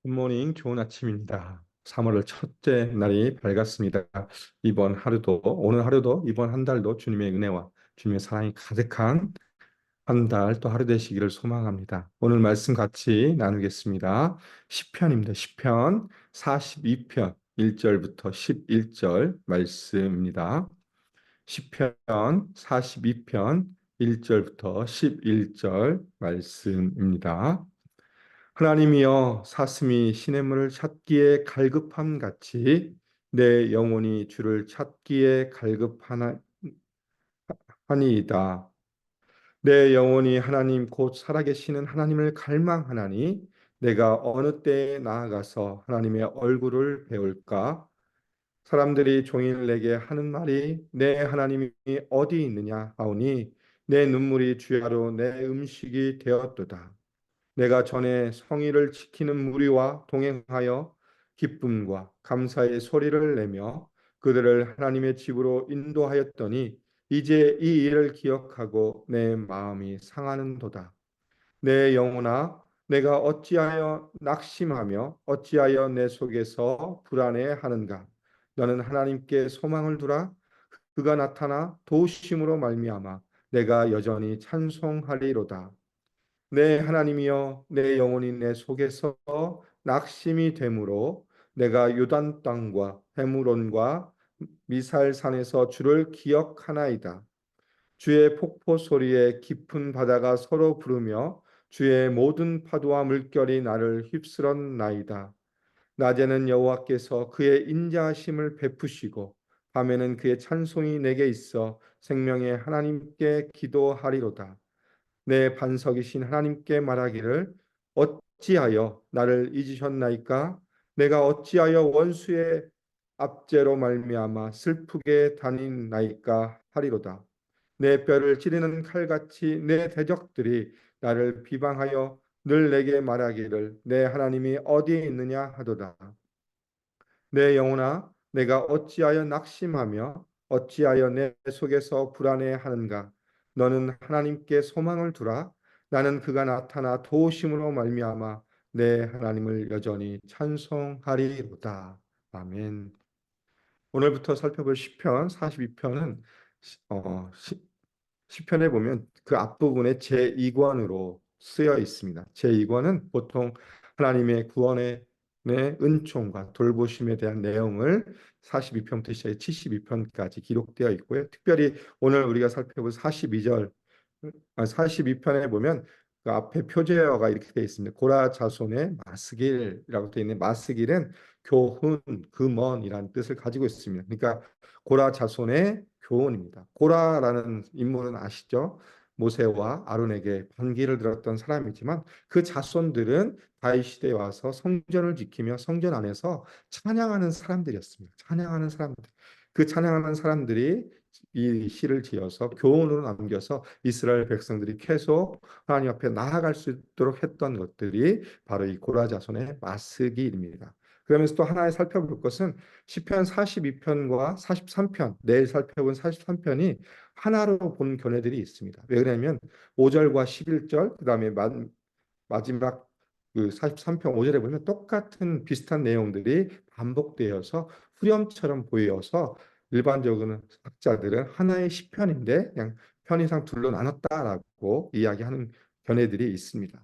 굿모닝, 좋은 아침입니다. 3월의 첫째 날이 밝았습니다. 오늘 하루도, 이번 한 달도 주님의 은혜와 주님의 사랑이 가득한 한 달 또 하루 되시기를 소망합니다. 오늘 말씀 같이 나누겠습니다. 시편입니다. 시편 42편 1절부터 11절 말씀입니다. 시편 42편 1절부터 11절 말씀입니다. 하나님이여 사슴이 시냇물을 찾기에 갈급함 같이 내 영혼이 주를 찾기에 갈급하니이다. 내 영혼이 하나님 곧 살아계시는 하나님을 갈망하나니 내가 어느 때에 나아가서 하나님의 얼굴을 배울까? 사람들이 종일 내게 하는 말이 내 하나님이 어디 있느냐 하오니 내 눈물이 주야로 내 음식이 되었도다. 내가 전에 성의를 지키는 무리와 동행하여 기쁨과 감사의 소리를 내며 그들을 하나님의 집으로 인도하였더니 이제 이 일을 기억하고 내 마음이 상하는도다. 내 영혼아, 내가 어찌하여 낙심하며 어찌하여 내 속에서 불안해하는가? 너는 하나님께 소망을 두라. 그가 나타나 도우심으로 말미암아 내가 여전히 찬송하리로다. 내 하나님이여 내 영혼이 내 속에서 낙심이 되므로 내가 요단 땅과 헤므론과 미살산에서 주를 기억하나이다. 주의 폭포 소리에 깊은 바다가 서로 부르며 주의 모든 파도와 물결이 나를 휩쓸었나이다. 낮에는 여호와께서 그의 인자하심을 베푸시고 밤에는 그의 찬송이 내게 있어 생명의 하나님께 기도하리로다. 내 반석이신 하나님께 말하기를 어찌하여 나를 잊으셨나이까? 내가 어찌하여 원수의 압제로 말미암아 슬프게 다니나이까 하리로다. 내 뼈를 찌르는 칼같이 내 대적들이 나를 비방하여 늘 내게 말하기를 내 하나님이 어디에 있느냐 하도다. 내 영혼아, 내가 어찌하여 낙심하며 어찌하여 내 속에서 불안해하는가? 너는 하나님께 소망을 두라. 나는 그가 나타나 도우심으로 말미암아 내 하나님을 여전히 찬송하리로다. 아멘. 오늘부터 살펴볼 시편 42편은 시편에 보면 그 앞부분에 제2권으로 쓰여 있습니다. 제2권은 보통 하나님의 구원의 은총과 돌보심에 대한 내용을 42편부터 시작해 72편까지 기록되어 있고요. 특별히 오늘 우리가 살펴볼 42절, 42편에 보면 그 앞에 표제어가 이렇게 되어 있습니다. 고라 자손의 마스길이라고 되어 있는 마스길은 교훈, 금언이라는 뜻을 가지고 있습니다. 그러니까 고라 자손의 교훈입니다. 고라라는 인물은 아시죠? 모세와 아론에게 반기를 들었던 사람이지만 그 자손들은 다윗 시대에 와서 성전을 지키며 성전 안에서 찬양하는 사람들이었습니다. 찬양하는 사람들. 그 찬양하는 사람들이 이 시를 지어서 교훈으로 남겨서 이스라엘 백성들이 계속 하나님 앞에 나아갈 수 있도록 했던 것들이 바로 이 고라 자손의 마스길입니다. 그러면서 또 하나에 살펴볼 것은 시편 42편과 43편, 내일 살펴본 43편이 하나로 본 견해들이 있습니다. 왜 그러냐면 5절과 11절, 그다음에 마지막 그 43편 5절에 보면 똑같은 비슷한 내용들이 반복되어서 후렴처럼 보여서 일반적으로 학자들은 하나의 시편인데 그냥 편의상 둘로 나눴다라고 이야기하는 견해들이 있습니다.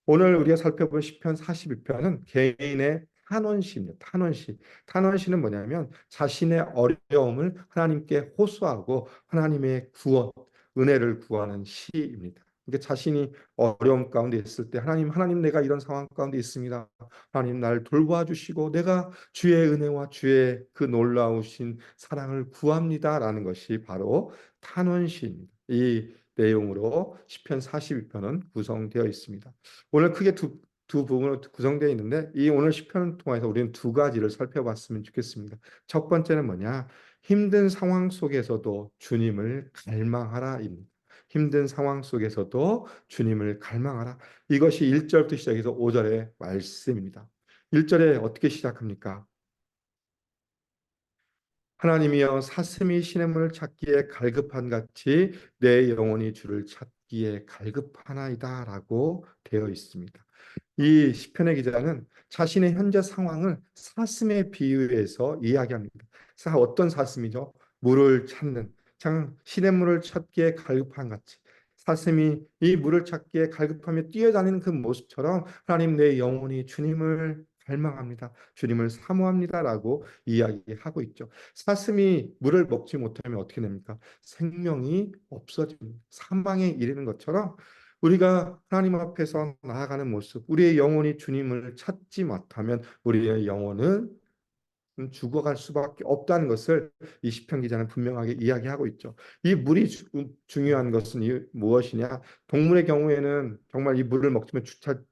오늘 우리가 살펴볼 시편 42편은 개인의 탄원시입니다. 탄원시. 탄원시는 뭐냐면 자신의 어려움을 하나님께 호소하고 하나님의 구원, 은혜를 구하는 시입니다. 그러니까 자신이 어려움 가운데 있을 때 하나님 내가 이런 상황 가운데 있습니다. 하나님 날 돌봐 주시고 내가 주의 은혜와 주의 그 놀라우신 사랑을 구합니다라는 것이 바로 탄원시입니다. 이 내용으로 시편 42편은 구성되어 있습니다. 오늘 크게 두 부분으로 구성되어 있는데 이 오늘 시편을 통해서 우리는 두 가지를 살펴봤으면 좋겠습니다. 첫 번째는 뭐냐? 힘든 상황 속에서도 주님을 갈망하라입니다. 힘든 상황 속에서도 주님을 갈망하라. 이것이 1절부터 시작해서 5절의 말씀입니다. 1절에 어떻게 시작합니까? 하나님이여 사슴이 시냇물을 찾기에 갈급한 같이 내 영혼이 주를 찾기에 갈급하나이다라고 되어 있습니다. 이 시편의 기자는 자신의 현재 상황을 사슴에 비유해서 이야기합니다. 어떤 사슴이죠? 물을 찾는, 참 시냇물을 찾기에 갈급한 같이 사슴이 이 물을 찾기에 갈급하며 뛰어다니는 그 모습처럼 하나님 내 영혼이 주님을 갈망합니다. 주님을 사모합니다라고 이야기하고 있죠. 사슴이 물을 먹지 못하면 어떻게 됩니까? 생명이 없어집니다. 사망에 이르는 것처럼 우리가 하나님 앞에서 나아가는 모습, 우리의 영혼이 주님을 찾지 못하면 우리의 영혼은 죽어갈 수밖에 없다는 것을 이 시편 기자는 분명하게 이야기하고 있죠. 이 물이 중요한 것은 무엇이냐? 동물의 경우에는 정말 이 물을 먹으면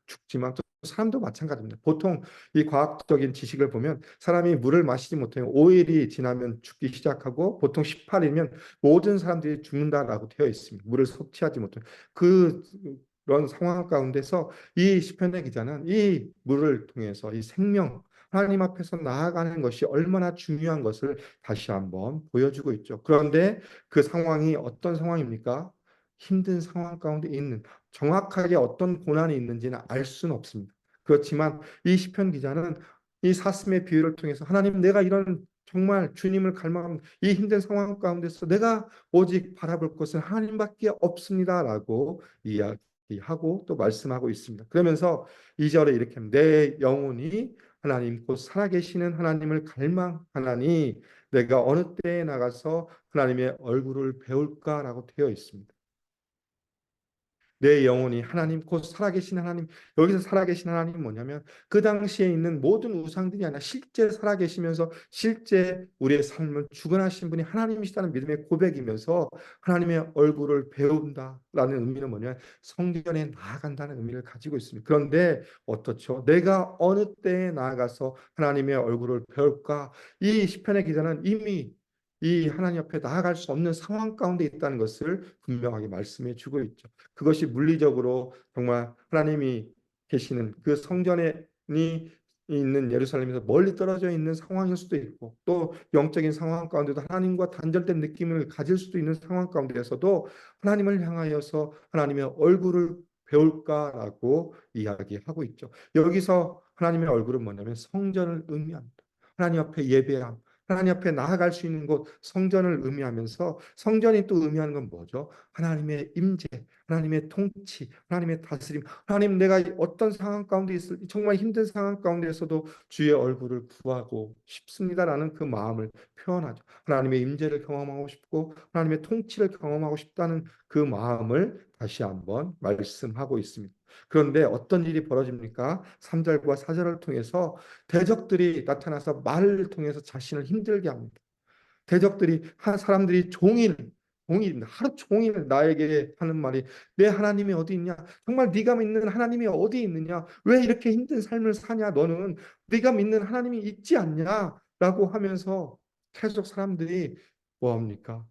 죽지만 또 사람도 마찬가지입니다. 보통 이 과학적인 지식을 보면 사람이 물을 마시지 못하면 5일이 지나면 죽기 시작하고 보통 18일이면 모든 사람들이 죽는다라고 되어 있습니다. 물을 섭취하지 못하면 그런 상황 가운데서 이 시편의 기자는 이 물을 통해서 이 생명 하나님 앞에서 나아가는 것이 얼마나 중요한 것을 다시 한번 보여주고 있죠. 그런데 그 상황이 어떤 상황입니까? 힘든 상황 가운데 있는 정확하게 어떤 고난이 있는지는 알 수는 없습니다. 그렇지만 이 시편 기자는 이 사슴의 비유를 통해서 하나님 내가 이런 정말 주님을 갈망하는 이 힘든 상황 가운데서 내가 오직 바라볼 것은 하나님밖에 없습니다라고 이야기하고 또 말씀하고 있습니다. 그러면서 2절에 이렇게 합니다. 내 영혼이 하나님 곧 살아계시는 하나님을 갈망하나니 내가 어느 때에 나가서 하나님의 얼굴을 배울까라고 되어 있습니다. 내 영혼이 하나님 곧 살아계신 하나님, 여기서 살아계신 하나님은 뭐냐면 그 당시에 있는 모든 우상들이 아니라 실제 살아계시면서 실제 우리의 삶을 주관하신 분이 하나님이시다는 믿음의 고백이면서 하나님의 얼굴을 배운다라는 의미는 뭐냐면 성전에 나아간다는 의미를 가지고 있습니다. 그런데 어떻죠? 내가 어느 때에 나아가서 하나님의 얼굴을 배울까? 이 시편의 기자는 이미 이 하나님 앞에 나아갈 수 없는 상황 가운데 있다는 것을 분명하게 말씀해 주고 있죠. 그것이 물리적으로 정말 하나님이 계시는 그 성전에 있는 예루살렘에서 멀리 떨어져 있는 상황일 수도 있고 또 영적인 상황 가운데도 하나님과 단절된 느낌을 가질 수도 있는 상황 가운데에서도 하나님을 향하여서 하나님의 얼굴을 배울까라고 이야기하고 있죠. 여기서 하나님의 얼굴은 뭐냐면 성전을 의미합니다. 하나님 앞에 예배함, 하나님 앞에 나아갈 수 있는 곳 성전을 의미하면서 성전이 또 의미하는 건 뭐죠? 하나님의 임재, 하나님의 통치, 하나님의 다스림. 하나님 내가 어떤 상황 가운데 있을 정말 힘든 상황 가운데서도 주의 얼굴을 구하고 싶습니다라는 그 마음을 표현하죠. 하나님의 임재를 경험하고 싶고 하나님의 통치를 경험하고 싶다는 그 마음을 다시 한번 말씀하고 있습니다. 그런데 어떤 일이 벌어집니까? 3절과 4절을 통해서 대적들이 나타나서 말을 통해서 자신을 힘들게 합니다. 대적들이 사람들이 종일입니다. 하루 종일 나에게 하는 말이 내 하나님이 어디 있냐? 정말 네가 믿는 하나님이 어디 있느냐? 왜 이렇게 힘든 삶을 사냐? 너는 네가 믿는 하나님이 있지 않냐? 라고 하면서 계속 사람들이 뭐합니까?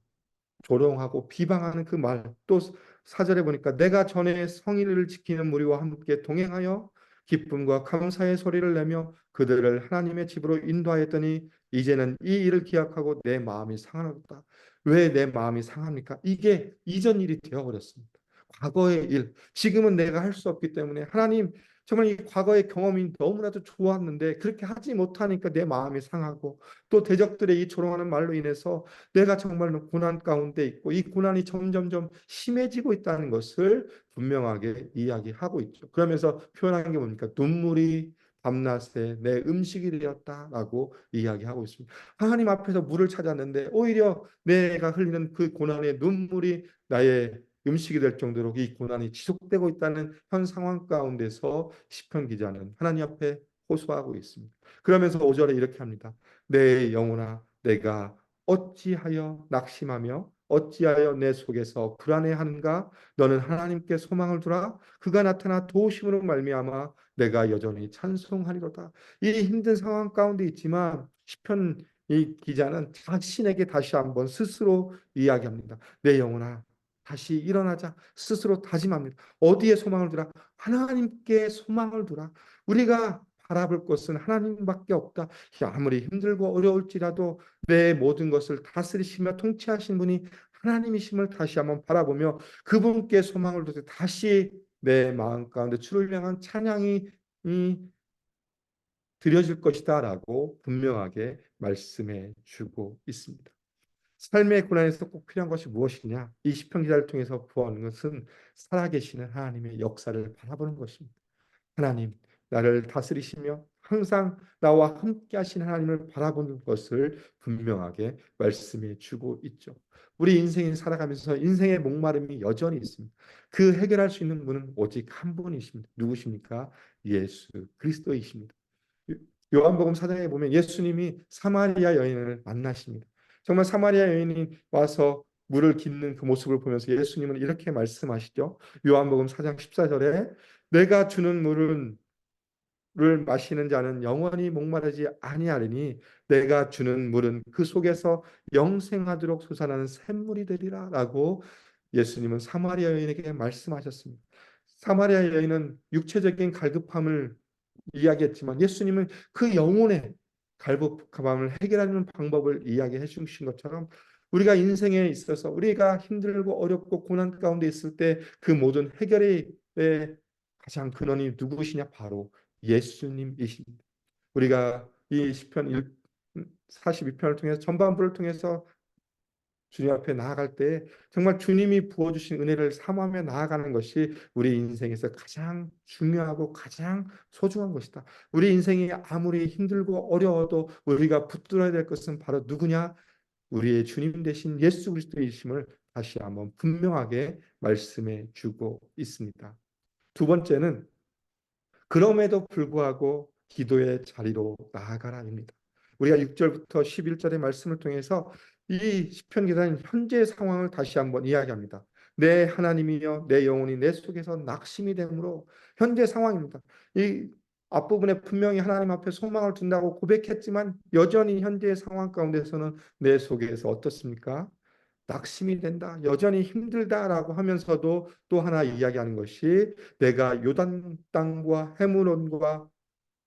조롱하고 비방하는 그 말. 또 4절에 보니까 내가 전에 성의를 지키는 무리와 함께 동행하여 기쁨과 감사의 소리를 내며 그들을 하나님의 집으로 인도하였더니 이제는 이 일을 기약하고 내 마음이 상하다. 왜 내 마음이 상합니까? 이게 이전 일이 되어버렸습니다. 과거의 일, 지금은 내가 할 수 없기 때문에 하나님 정말 이 과거의 경험이 너무나도 좋았는데 그렇게 하지 못하니까 내 마음이 상하고 또 대적들의 이 조롱하는 말로 인해서 내가 정말로 고난 가운데 있고 이 고난이 점점점 심해지고 있다는 것을 분명하게 이야기하고 있죠. 그러면서 표현한 게 뭡니까? 눈물이 밤낮에 내 음식이 되었다라고 이야기하고 있습니다. 하나님 앞에서 물을 찾았는데 오히려 내가 흘리는 그 고난의 눈물이 나의 음식이 될 정도로 이 고난이 지속되고 있다는 현 상황 가운데서 시편 기자는 하나님 앞에 호소하고 있습니다. 그러면서 5절에 이렇게 합니다. 내 영혼아 내가 어찌하여 낙심하며 어찌하여 내 속에서 불안해하는가? 너는 하나님께 소망을 두라. 그가 나타나 도우심으로 말미암아 내가 여전히 찬송하리로다. 이 힘든 상황 가운데 있지만 시편 이 기자는 자신에게 다시 한번 스스로 이야기합니다. 내 영혼아 다시 일어나자 스스로 다짐합니다. 어디에 소망을 두라? 하나님께 소망을 두라. 우리가 바라볼 것은 하나님밖에 없다. 아무리 힘들고 어려울지라도 내 모든 것을 다스리시며 통치하신 분이 하나님이심을 다시 한번 바라보며 그분께 소망을 두되 다시 내 마음 가운데 주를 향한 찬양이 드려질 것이다라고 분명하게 말씀해 주고 있습니다. 삶의 고난에서 꼭 필요한 것이 무엇이냐? 이 시편 기자를 통해서 구하는 것은 살아계시는 하나님의 역사를 바라보는 것입니다. 하나님, 나를 다스리시며 항상 나와 함께 하시는 하나님을 바라보는 것을 분명하게 말씀해 주고 있죠. 우리 인생을 살아가면서 인생의 목마름이 여전히 있습니다. 그 해결할 수 있는 분은 오직 한 분이십니다. 누구십니까? 예수 그리스도이십니다. 요한복음 4장에 보면 예수님이 사마리아 여인을 만나십니다. 정말 사마리아 여인이 와서 물을 깃는 그 모습을 보면서 예수님은 이렇게 말씀하시죠. 요한복음 4장 14절에 내가 주는 물을 마시는 자는 영원히 목마르지 아니하리니 내가 주는 물은 그 속에서 영생하도록 솟아나는 샘물이 되리라라고 예수님은 사마리아 여인에게 말씀하셨습니다. 사마리아 여인은 육체적인 갈급함을 이야기했지만 예수님은 그 영혼의 갈급함을 해결하는 방법을 이야기해 주신 것처럼 우리가 인생에 있어서 우리가 힘들고 어렵고 고난 가운데 있을 때 그 모든 해결의 가장 근원이 누구시냐? 바로 예수님이십니다. 우리가 이 시편 42편을 통해서 전반부를 통해서 주님 앞에 나아갈 때 정말 주님이 부어주신 은혜를 사모하며 나아가는 것이 우리 인생에서 가장 중요하고 가장 소중한 것이다. 우리 인생이 아무리 힘들고 어려워도 우리가 붙들어야 될 것은 바로 누구냐? 우리의 주님 되신 예수 그리스도이심을 다시 한번 분명하게 말씀해 주고 있습니다. 두 번째는 그럼에도 불구하고 기도의 자리로 나아가라입니다. 우리가 6절부터 11절의 말씀을 통해서 이 시편 기자는 현재의 상황을 다시 한번 이야기합니다. 내 하나님이여 내 영혼이 내 속에서 낙심이 되므로 현재 상황입니다. 이 앞부분에 분명히 하나님 앞에 소망을 둔다고 고백했지만 여전히 현재의 상황 가운데서는 내 속에서 어떻습니까? 낙심이 된다. 여전히 힘들다라고 하면서도 또 하나 이야기하는 것이 내가 요단 땅과 헤므론과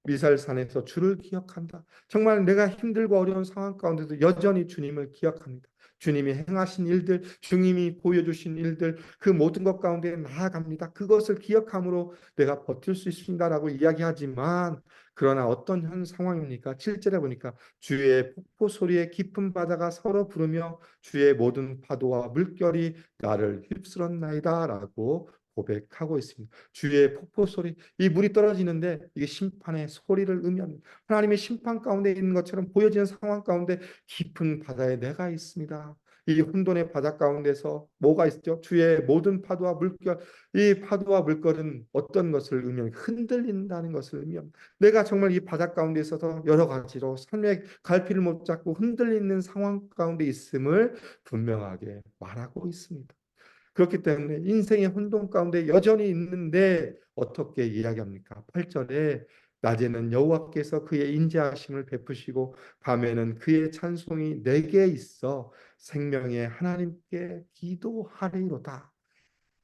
미살산에서 주를 기억한다. 정말 내가 힘들고 어려운 상황 가운데도 여전히 주님을 기억합니다. 주님이 행하신 일들, 주님이 보여주신 일들, 그 모든 것 가운데 나아갑니다. 그것을 기억함으로 내가 버틸 수 있습니다라고 이야기하지만 그러나 어떤 현 상황입니까? 7절에 보니까 주의 폭포 소리에 깊은 바다가 서로 부르며 주의 모든 파도와 물결이 나를 휩쓸었나이다라고 고백하고 있습니다. 주의 폭포 소리, 이 물이 떨어지는데 이게 심판의 소리를 의미합니다. 하나님의 심판 가운데 있는 것처럼 보여지는 상황 가운데 깊은 바다에 내가 있습니다. 이 혼돈의 바다 가운데서 뭐가 있죠? 주의 모든 파도와 물결, 이 파도와 물결은 어떤 것을 의미합니까? 흔들린다는 것을 의미합니다. 내가 정말 이 바다 가운데 있어서 여러 가지로 삶의 갈피를 못 잡고 흔들리는 상황 가운데 있음을 분명하게 말하고 있습니다. 그렇기 때문에 인생의 혼돈 가운데 여전히 있는데 어떻게 이야기합니까? 8절에 낮에는 여호와께서 그의 인자하심을 베푸시고 밤에는 그의 찬송이 내게 있어 생명의 하나님께 기도하리로다.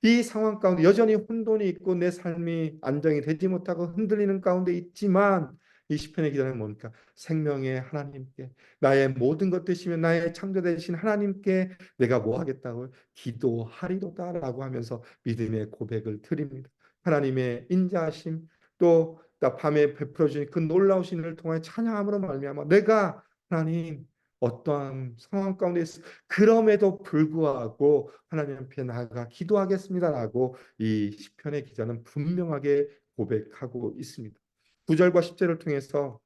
이 상황 가운데 여전히 혼돈이 있고 내 삶이 안정이 되지 못하고 흔들리는 가운데 있지만 이 시편의 기자는 뭡니까? 생명의 하나님께 나의 모든 것 되시면 나의 창조 되신 하나님께 내가 뭐 하겠다고 기도하리로다라고 하면서 믿음의 고백을 드립니다. 하나님의 인자하심 또 밤에 베풀어 주신 그 놀라우신 일을 통해 찬양함으로 말미암아 내가 하나님 어떠한 상황 가운데 있어 그럼에도 불구하고 하나님 앞에 나아가 기도하겠습니다라고 이 시편의 기자는 분명하게 고백하고 있습니다. 9절과 10절을 통해서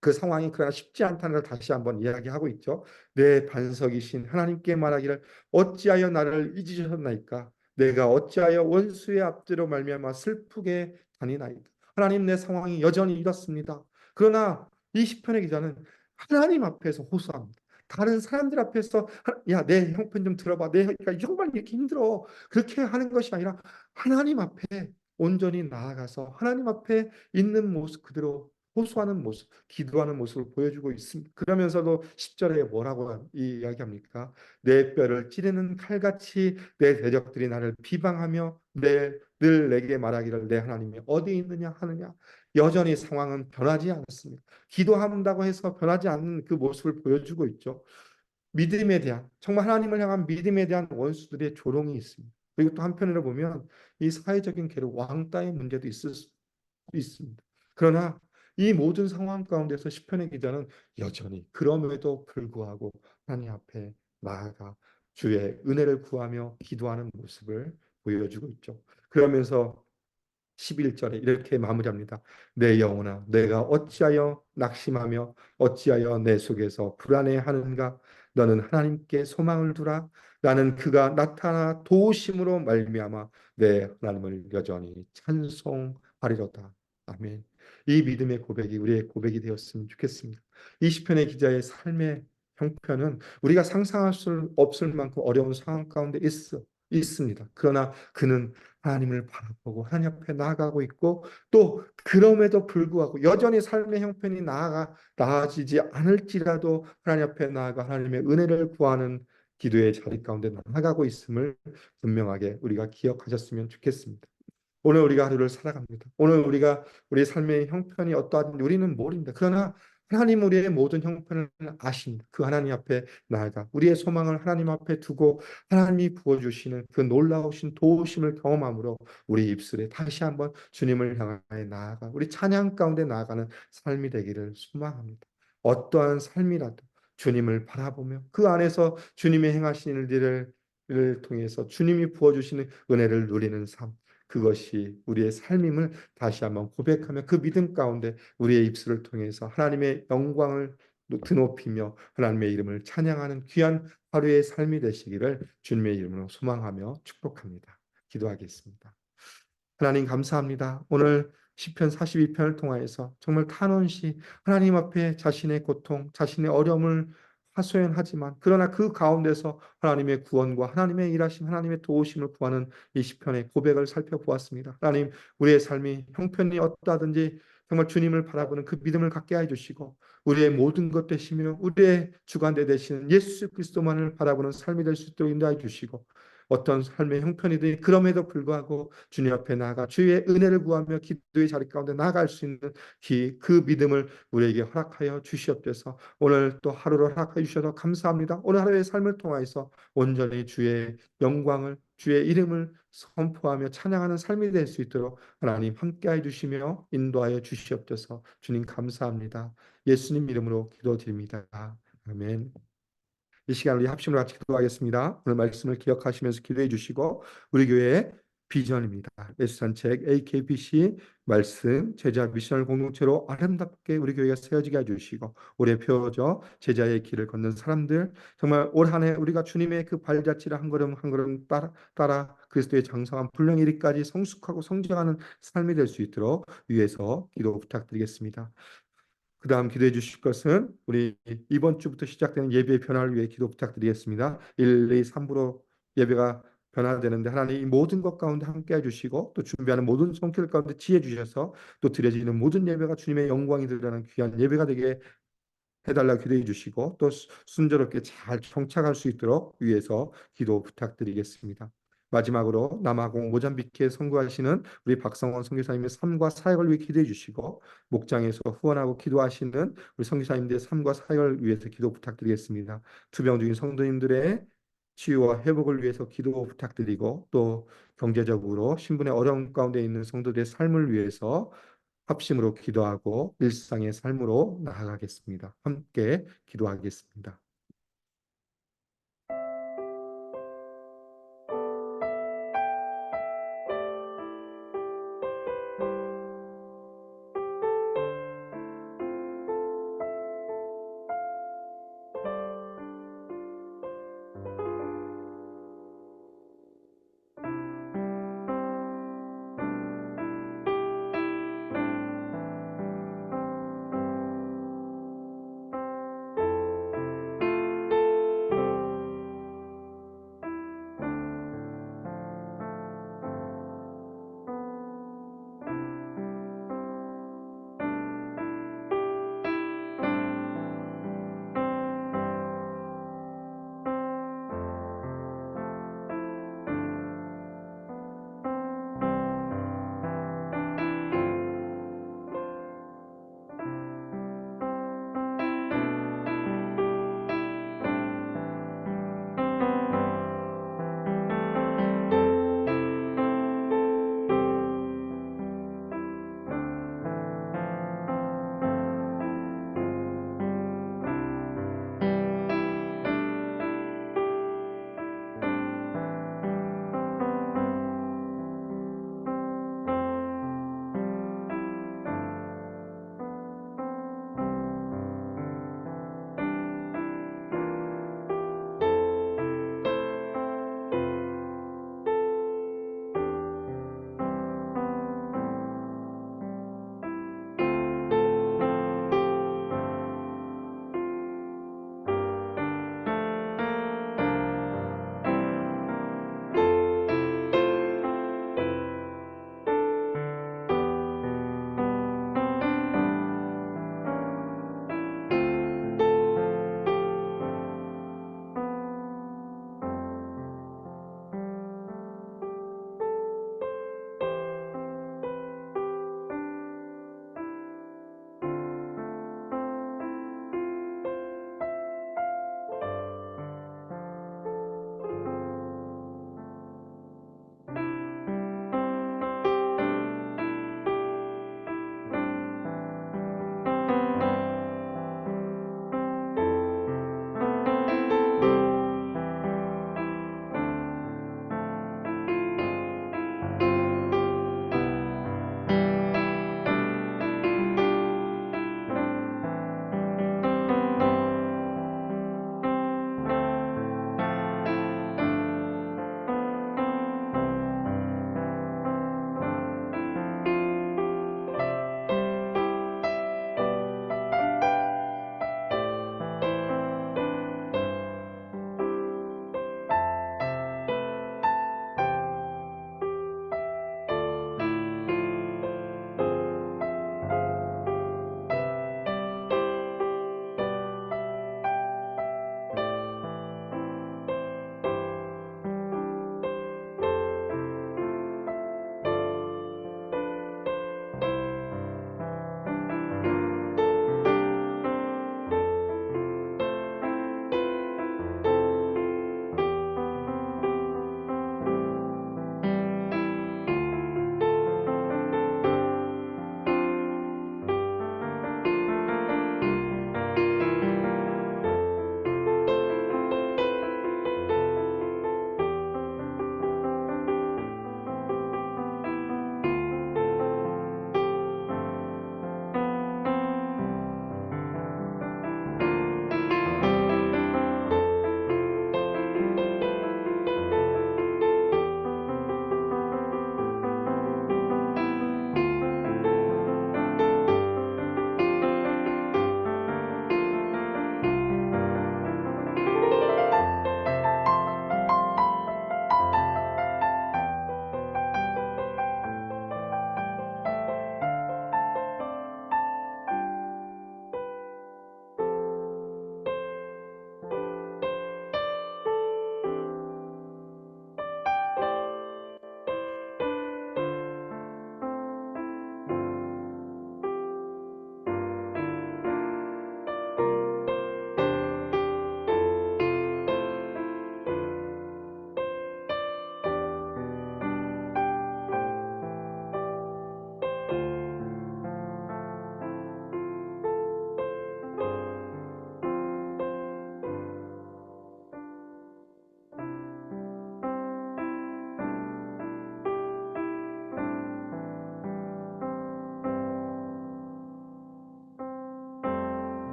그 상황이 그러나 쉽지 않다는 걸 다시 한번 이야기하고 있죠. 내 반석이신 하나님께 말하기를 어찌하여 나를 잊으셨나이까? 내가 어찌하여 원수의 앞뒤로 말미암아 슬프게 다니나이까? 하나님 내 상황이 여전히 이렇습니다. 그러나 이 시편의 기자는 하나님 앞에서 호소합니다. 다른 사람들 앞에서 야, 내 형편 좀 들어봐. 내가 정말 이렇게 힘들어. 그렇게 하는 것이 아니라 하나님 앞에 온전히 나아가서 하나님 앞에 있는 모습 그대로 호소하는 모습, 기도하는 모습을 보여주고 있습니다. 그러면서도 10절에 뭐라고 이야기합니까? 내 뼈를 찌르는 칼같이 내 대적들이 나를 비방하며 늘 내게 말하기를 내 하나님이 어디 있느냐 하느냐. 여전히 상황은 변하지 않았습니다. 기도한다고 해서 변하지 않는 그 모습을 보여주고 있죠. 믿음에 대한 정말 하나님을 향한 믿음에 대한 원수들의 조롱이 있습니다. 그리고 또 한편으로 보면 이 사회적인 괴로 왕따의 문제도 있을 수 있습니다. 그러나 이 모든 상황 가운데서 시편의 기자는 여전히 그럼에도 불구하고 하나님 앞에 나아가 주의 은혜를 구하며 기도하는 모습을 보여주고 있죠. 그러면서 11절에 이렇게 마무리합니다. 내 영혼아, 내가 어찌하여 낙심하며 어찌하여 내 속에서 불안해하는가? 너는 하나님께 소망을 두라. 나는 그가 나타나 도우심으로 말미암아 내 하나님을 여전히 찬송하리로다. 아멘. 이 믿음의 고백이 우리의 고백이 되었으면 좋겠습니다. 이 시편의 기자의 삶의 형편은 우리가 상상할 수 없을 만큼 어려운 상황 가운데 있습니다. 그러나 그는 하나님을 바라보고 하나님 앞에 나아가고 있고 또 그럼에도 불구하고 여전히 삶의 형편이 나아지지 않을지라도 하나님 앞에 나아가 하나님의 은혜를 구하는 기도의 자리 가운데 나아가고 있음을 분명하게 우리가 기억하셨으면 좋겠습니다. 오늘 우리가 하루를 살아갑니다. 오늘 우리가 우리 삶의 형편이 어떠하든지 우리는 모릅니다. 그러나 하나님 우리의 모든 형편을 아십니다. 그 하나님 앞에 나아가 우리의 소망을 하나님 앞에 두고 하나님이 부어주시는 그 놀라우신 도우심을 경험함으로 우리 입술에 다시 한번 주님을 향하여 나아가 우리 찬양 가운데 나아가는 삶이 되기를 소망합니다. 어떠한 삶이라도 주님을 바라보며 그 안에서 주님의 행하신 일들을 통해서 주님이 부어주시는 은혜를 누리는 삶 그것이 우리의 삶임을 다시 한번 고백하며 그 믿음 가운데 우리의 입술을 통해서 하나님의 영광을 드높이며 하나님의 이름을 찬양하는 귀한 하루의 삶이 되시기를 주님의 이름으로 소망하며 축복합니다. 기도하겠습니다. 하나님 감사합니다. 오늘 시편 42편을 통하여서 정말 탄원시 하나님 앞에 자신의 고통, 자신의 어려움을 하소연하지만 그러나 그 가운데서 하나님의 구원과 하나님의 일하심, 하나님의 도우심을 구하는 이 시편의 고백을 살펴보았습니다. 하나님, 우리의 삶이 형편이 어떠하든지 정말 주님을 바라보는 그 믿음을 갖게 해 주시고 우리의 모든 것 되시며 우리의 주관대 되시는 예수 그리스도만을 바라보는 삶이 될 수 있도록 인도해 주시고 어떤 삶의 형편이든 그럼에도 불구하고 주님 앞에 나아가 주의 은혜를 구하며 기도의 자리 가운데 나아갈 수 있는 그 믿음을 우리에게 허락하여 주시옵소서. 오늘 또 하루를 허락해 주셔서 감사합니다. 오늘 하루의 삶을 통하여서 온전히 주의 영광을 주의 이름을 선포하며 찬양하는 삶이 될 수 있도록 하나님 함께해 주시며 인도하여 주시옵소서. 주님 감사합니다. 예수님 이름으로 기도드립니다. 아멘. 이 시간 우리 합심으로 같이 기도하겠습니다. 오늘 말씀을 기억하시면서 기도해 주시고 우리 교회의 비전입니다. 예수산책 AKBC 말씀 제자 미션을 공동체로 아름답게 우리 교회가 세워지게 해주시고 올해 펴져 제자의 길을 걷는 사람들 정말 올 한 해 우리가 주님의 그 발자취를 한 걸음 한 걸음 따라 그리스도의 장성한 분량 이르기까지 성숙하고 성장하는 삶이 될 수 있도록 위에서 기도 부탁드리겠습니다. 그 다음 기도해 주실 것은 우리 이번 주부터 시작되는 예배의 변화를 위해 기도 부탁드리겠습니다. 1, 2, 3부로 예배가 변화되는데 하나님 이 모든 것 가운데 함께 해주시고 또 준비하는 모든 손길 가운데 지혜 주셔서 또 드려지는 모든 예배가 주님의 영광이 드러나는 귀한 예배가 되게 해달라고 기도해 주시고 또 순조롭게 잘 정착할 수 있도록 위해서 기도 부탁드리겠습니다. 마지막으로 남아공 모잠비크에 선교하시는 우리 박성원 선교사님의 삶과 사역을 위해 기도해 주시고 목장에서 후원하고 기도하시는 우리 선교사님들의 삶과 사역을 위해서 기도 부탁드리겠습니다. 투병 중인 성도님들의 치유와 회복을 위해서 기도 부탁드리고 또 경제적으로 신분의 어려움 가운데 있는 성도들의 삶을 위해서 합심으로 기도하고 일상의 삶으로 나아가겠습니다. 함께 기도하겠습니다.